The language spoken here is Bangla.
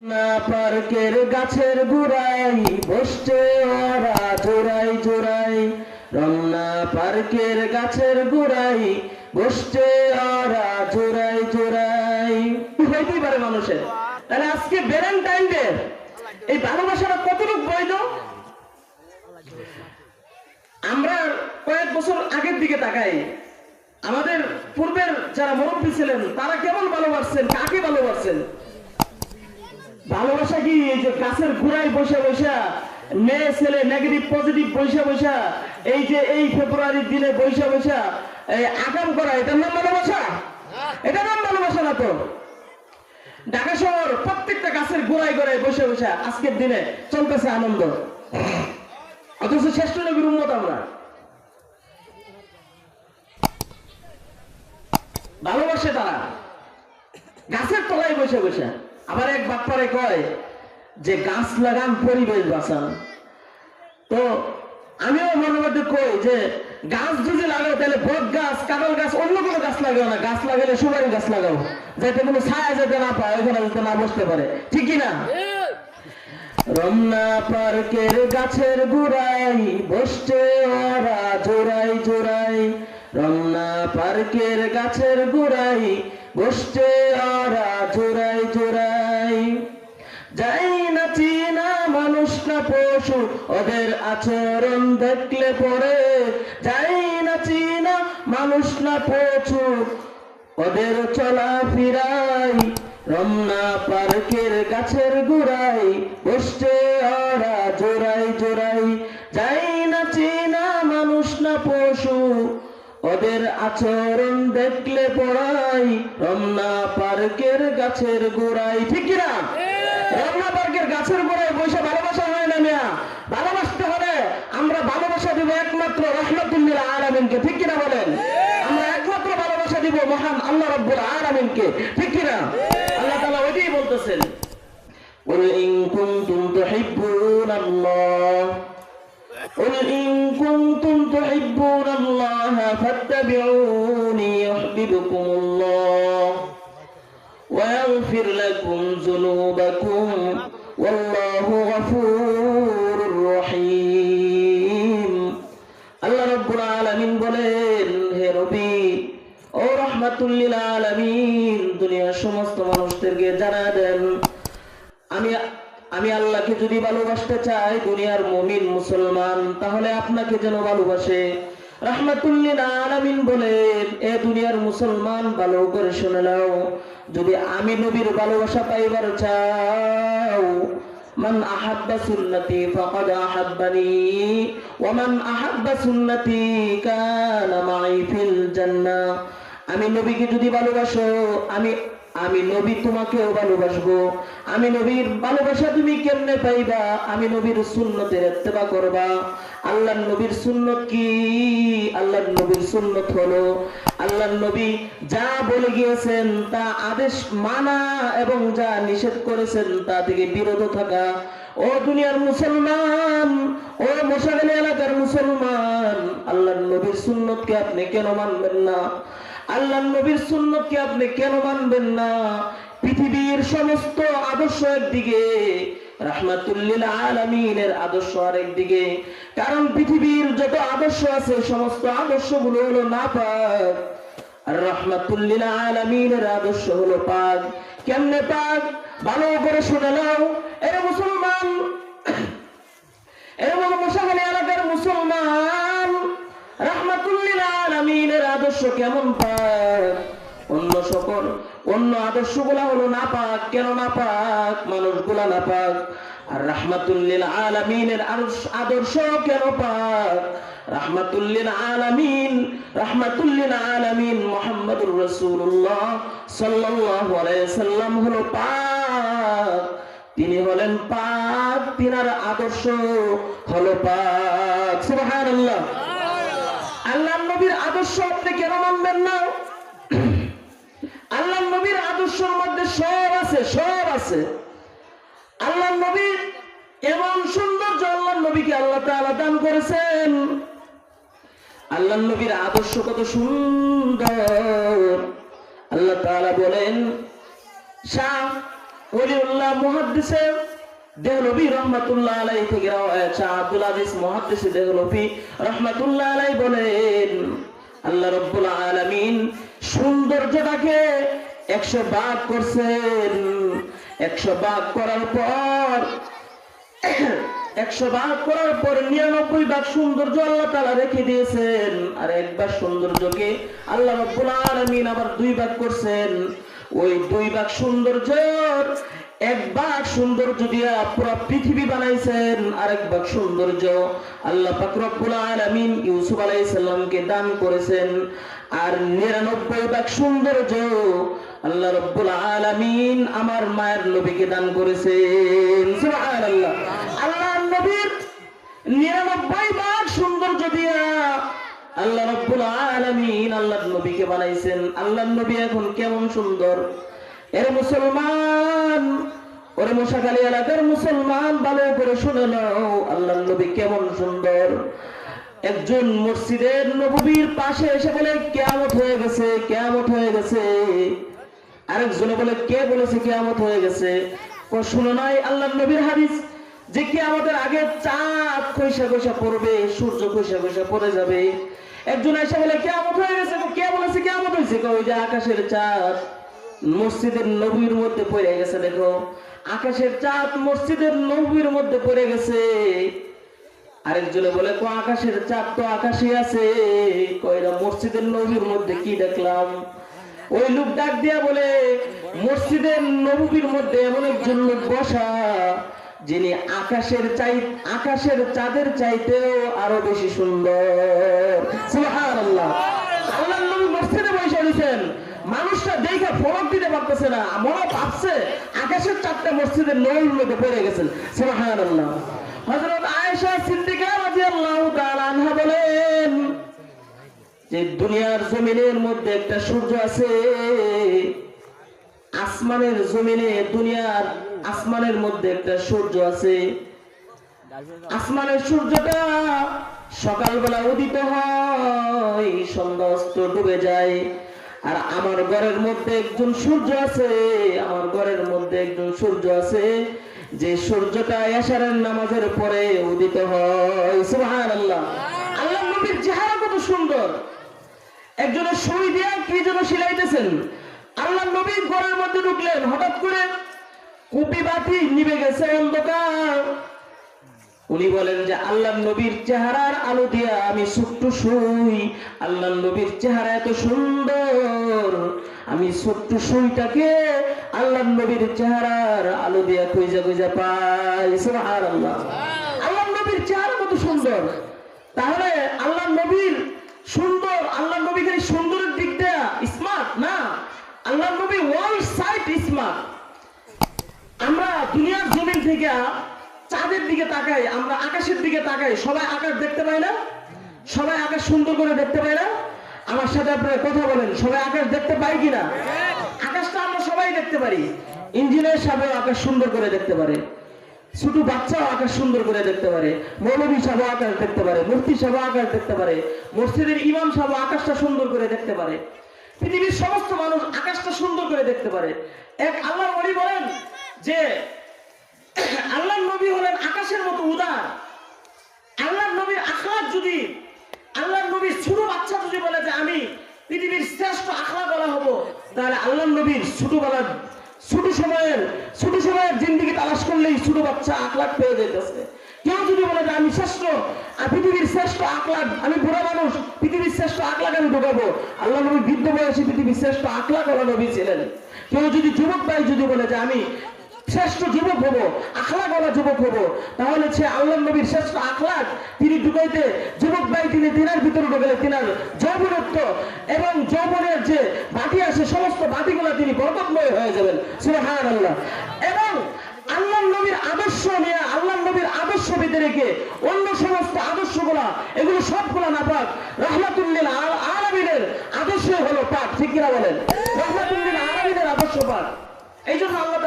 না পার্কের গাছের গোড়ায় বসছে ওরা জোড়াই জোড়াই। রমনা পার্কের গাছের গোড়াই বসছে ওরা জোড়াই জোড়াই। হইতেই পারে মানুষের। তাহলে আজকে ভ্যালেন্টাইন ডে, এই ভালোবাসাটা কতটুকু বৈধ? আমরা কয়েক বছর আগের দিকে তাকাই, আমাদের পূর্বের যারা মুরব্বী ছিলেন তারা কেমন ভালোবাসছেন, কাকে ভালোবাসছেন? ভালোবাসা কি এই যে গাছের গোড়ায় বসে বসে মেয়ে ছেলে নেগেটিভ পজিটিভ বসে বসে এই যে এই ফেব্রুয়ারির দিনে বসে বসে আগাম করা, এটার নাম ভালোবাসা? এটার নাম ভালোবাসা না তো। ঢাকা শহর প্রত্যেকটা গাছের গোড়ায় গোড়ায় বসে বসে আজকের দিনে চলতেছে আনন্দ, অথচ শ্রেষ্ঠ নবীর উম্মত আমরা। ভালোবাসে তারা গাছের তলায় বসে বসে। আবার এক বাপ্পারে কয় যে গাছ লাগান পরিবেশ বাঁচান। তো আমিও মনের মধ্যে কই যে গাছ যদি লাগাও তাহলে বট গাছ, কাঁঠাল গাছ, অন্য কোনো গাছ লাগাও না। গাছ লাগালে সুপারি গাছ লাগাও, যাতে কোনো ছায়া যেতে না পায়, ওখানে যাতে না বসতে পারে, ঠিক কিনা? রমনা পার্কের গাছের গোড়ায় বসছে ওরা জোড়াই জোড়াই। রমনা পার্কের গাছের গোড়ায় বসছে ওরা জোড়াই জোড়াই। যাই না চিনা মানুষ না পশু, ওদের আচরণ দেখলে পরে। যাই না চিনা মানুষ না পশু, ওদের চলা ফিরাই। রমনা পার্কের গাছের গোড়ায় বসছে ওরা জোড়াই জোড়াই। যাই না চিনা মানুষ না পশু, ওদের আচরণ দেখলে পড়াই। রমনা পার্কের গাছের গোড়ায়, ঠিক কিনা? রমনা পার্কের গাছের গোড়ায় বসে ভালোবাসা হয় না মিয়া। ভালোবাসতে হলে আমরা ভালোবাসা দিব একমাত্র রাহমাতুল লিল আলামিনকে, ঠিক কিনা বলেন? আমরা একমাত্র ভালোবাসা দিব মহান আল্লাহ রাব্বুল আলামিনকে, ঠিক কিনা? আল্লাহ তাআলা ওইটাই বলতেছেন, কুল ইন কুনতুম তুহিব্বুনাল্লাহ, قل إن كنتم تحبون الله فاتبعوني يحببكم الله ويغفر لكم ذنوبكم والله غفور رحيم। আল্লাহ রাব্বুল আলামিন বলেন, হে নবী ও রাহমাতুল লিল আলামিন, দুনিয়ার সমস্ত মানুষদেরকে জানায় দেন, আমি আল্লাহকে যদি ভালোবাসতে চাই, দুনিয়ার মুমিন মুসলমান, তাহলে আপনাকে যেন ভালোবাসে। রাহমাতুল লিল আলামিন বলেন, এ দুনিয়ার মুসলমান ভালো করে শুনে নাও, যদি আমি নবীর ভালোবাসা পাইবার চাও, মান আহাব্বা সুন্নতি ফাকাদ আহাব্বানি ওয়া মান আহাব্বা সুন্নতি কানা মাই ফিল জান্নাহ। আমি নবীকে যদি ভালোবাসো, আমি নবী তোমাকেও ভালোবাসবো। আমি নবীর ভালোবাসা তুমি কেমনে পাইবা? আমি নবীর সুন্নতের ইত্তেবা করবা। আল্লাহর নবীর সুন্নত কি? আল্লাহর নবীর সুন্নত হলো আল্লাহর নবী যা বলে গিয়েছেন তা আদেশ মানা এবং যা নিষেধ করেছেন তা থেকে বিরত থাকা। ও দুনিয়ার মুসলমান, ও মশাগলি এলাকার মুসলমান, আল্লাহর নবীর সুন্নতকে আপনি কেন মানবেন না? আল্লাহর নবীর সুন্নতকে আপনি কেন মানবেন না? পৃথিবীর সমস্ত আদর্শ একদিকে, রাহমাতুল লিল আলামিনের আদর্শ আরেকদিকে। কারণ পৃথিবীর যত আদর্শ আছে সমস্ত আদর্শগুলো হলো নাপাক, আর রাহমাতুল লিল আলামিনের আদর্শ হলো পাক। কেমনে পাক? ভালো করে শুনে নাও এরা মুসলমান, এরকম মশাখালী এলাকার মুসলমান, রাহমাতুল লিল আলামিনের আদর্শ কেমন পাক? অন্য আদর্শগুলা হলো নাপাক। কেন নাপাক? মানুষগুলা নাপাক। আর রাহমাতুল লিল আলামিনের আদর্শ কেন পাক? রাহমাতুল লিল আলামিন মুহাম্মদুর রাসূলুল্লাহ সাল্লাল্লাহু আলাইহি সাল্লাম হলো পাক। তিনি হলেন পাক, তিনার আদর্শ হলো পাক। সুবহানাল্লাহ। আল্লাহর নবীর আদর্শ আপনি কেন মানবেন না? আল্লাহর নবীর আদর্শের মধ্যে সব আছে, সব আছে। আল্লাহর নবীর এমন সৌন্দর্য আল্লাহর নবীকে আল্লাহ তাআলা দান করেছেন। আল্লাহর নবীর আদর্শ কত সুন্দর। আল্লাহ তাআলা বলেন, ওলিউল্লাহ মুহাদ্দিসে দেহলভী রাহমাতুল্লাহ আলাইহি থেকে রওয়ায়াত আব্দুল আজিজ মুহাদ্দিসে দেহলভী রাহমাতুল্লাহ আলাইহি বলেন আল্লাহ রাব্বুল আলামিন সৌন্দর্যটাকে 100 ভাগ করছেন। 100 ভাগ করার পর 99 ভাগ সৌন্দর্য আল্লাহ তাআলা রেখে দিয়েছেন, আর এক ভাগ সৌন্দর্যকে আল্লাহ রাব্বুল আলামিন আবার 2 ভাগ করছেন। ওই 2 ভাগ সৌন্দর্যের 1 ভাগ সৌন্দর্য দিয়া পুরো পৃথিবী বানাইছেন, আর 1 ভাগ সৌন্দর্য আল্লাহ পাক রব্বুল আলামিন ইউসুফ আলাইহিস সালামকে দান করেছেন, আর 99 ভাগ সৌন্দর্য আল্লাহ রাব্বুল আলামিন আমার মায়ের নবীকে দান করেছেন। সুবহানাল্লাহ। আল্লাহর নবীর 99 ভাগ সৌন্দর্য দিয়া আল্লাহ রাব্বুল আলামিন আল্লাহর নবীকে বানাইছেন। আল্লাহর নবী এখন কেমন সুন্দর! এর মুসলমান, ওরে মশাখালী এলাকার মুসলমান, ভালো করে শুনে নাও আল্লাহর নবী কেমন সুন্দর। একজন মসজিদের নববীর পাশে এসে বলে কিয়ামত হয়ে গেছে, কিয়ামত হয়ে গেছে। আরেকজনে বলে কে বলেছে কিয়ামত হয়ে গেছে? শুনো নাই আল্লাহর নবীর হাদিস যে কিয়ামতের আগে চাঁদ খৈসা খৈসা পড়বে, সূর্য খৈসা খৈসা পড়ে যাবে। একজন এসে বলে কিয়ামত হয়ে গেছে। কে বলেছে কিয়ামত হয়েছে? ওই যে আকাশের চাঁদ মসজিদের নবীর মধ্যে পড়ে গেছে। দেখো, আকাশের চাঁদ মসজিদের নবীর মধ্যে পড়ে গেছে। আরেকজনে বলে আকাশের চাঁদ তো আকাশে আছে, কইরা মসজিদের নবীর মধ্যে কি দেখলাম? ওই লোক ডাক দিয়া বলে মসজিদের নববীর মধ্যে এমন একজন লোক বসা যিনি আকাশের চাঁদের চাইতেও আরো বেশি সুন্দর। সুবহানাল্লাহ। আল্লাহর নবী মসজিদে বসে আছেন, মানুষটা দেখে ফরক দিতে পারতেছে না, মনে ভাবছে আকাশের চাঁদটা মসজিদের নবীর মধ্যে পড়ে গেছেন। সুবহানাল্লাহ। হযরত আয়েশা সিদ্দিকা রাদিয়াল্লাহু তাআলা আনহা বলেন যে দুনিয়ার জমিনের মধ্যে একটা সূর্য আছে, আসমানের জমিনে দুনিয়ার আসমানের মধ্যে একটা সূর্য আছে। আসমানের সূর্যটা সকালবেলা উদিত হয়, সন্ধ্যা অস্ত ডুবে যায়। আর আমার ঘরের মধ্যে একজন সূর্য আছে, আমার ঘরের মধ্যে একজন সূর্য আছে যে সূর্যটা এশারের নামাজের পরে উদিত হয়। সুবহানাল্লাহ। আল্লাহর নবীর চেহারা কত সুন্দর! একজনের সুই দিয়া কি যেন সিলাইতেছেন। আল্লাহর নবীর ঘরের মধ্যে ঢুকলেন, হঠাৎ করে কুপি বাতি নিভে গেছে, অন্ধকার। উনি বলেন যে আল্লাহর নবীর চেহারার আলো দিয়া আমি ছোট্ট সুই, আল্লাহর নবীর চেহারা এত সুন্দর, আমি ছোট্ট সুইটাকে আল্লাহর নবীর চেহারার আলো দিয়া খুঁজে খুঁজে পাই। সুবহানাল্লাহ। আল্লাহর নবীর চেহারা কত সুন্দর! তাহলে আল্লাহর নবীর সুন্দর, আল্লাহর নবী খালি সুন্দরের দিক দেয়া স্মার্ট না, আল্লাহর নবী ওয়ার্ল্ড সাইড স্মার্ট। আমরা দুনিয়ার জমিন থেকে চাঁদের দিকে তাকাই, আমরা আকাশের দিকে তাকাই, সবাই আকাশ দেখতে পাই না? সবাই আকাশ সুন্দর করে দেখতে পাই না? আমার সাথে আপনারা কথা বলেন, সবাই আকাশ দেখতে পাই কিনা? আকাশটা আমরা সবাই দেখতে পারি। ইঞ্জিনিয়ার সাহেব আকাশ সুন্দর করে দেখতে পারে, ছোট বাচ্চাও আকাশ সুন্দর করে দেখতে পারে, মৌলভী সাহেব আকাশ দেখতে পারে, মুফতি সাহেব আকাশ দেখতে পারে, মসজিদের ইমাম সাহেব আকাশটা সুন্দর করে দেখতে পারে। পৃথিবীর সমস্ত মানুষ আকাশটা সুন্দর করে দেখতে পারে। এক আল্লাহর ওলি বলেন যে আল্লাহর নবী হলেন আকাশের মতো উদার। আল্লাহর নবীর আখলাক যদি, আল্লাহর নবীর ছোট বাচ্চা যদি বলে যে আমি পৃথিবীর শ্রেষ্ঠ আখলাক বলা হবো, তাহলে আল্লাহর নবীর ছোট সময়ের জিন্দেগি তালাশ করলেই ছোট বাচ্চা আখলাক পেয়ে যেতেছে। কেউ যদি বলে যে আমি শ্রেষ্ঠ, পৃথিবীর শ্রেষ্ঠ আখলাক, আমি বুড়া মানুষ, পৃথিবীর শ্রেষ্ঠ আখলাক আমি ঢোকাবো, আল্লাহ নবী বৃদ্ধ বয়সে পৃথিবীর শ্রেষ্ঠ আখলাক ওলা নবী ছিলেন। কেউ যদি যুবক ভাই যদি বলে যে আমি শ্রেষ্ঠ যুবক হবো, আখলাক ওলা যুবক হবো, তাহলে সে আল্লাহর নবীর শ্রেষ্ঠ আখলাক তিনি ঢুকাইতে, যুবক ভাই তিনি তিনার ভিতরে ঢুকাইলে তিনার যৌবনত্ব এবং যৌবনের যে বাতি আসে সমস্ত বাতিগুলা তিনি বরকতময় হয়ে যাবেন। সুবহানাল্লাহ। এবং আল্লাহর নবীর আদর্শ নিয়ে, আল্লাহর নবীর আদর্শ ভিতরে রেখে অন্য সমস্ত আদর্শগুলা এগুলো সবগুলা নাপাক। রাহমাতুল লিল আলামিনের আদর্শ হলো পাক। ঠিক কিনা বলেন? রাহমাতুল লিল আলামিনের আদর্শ পাক। এই জন্য আল্লাহ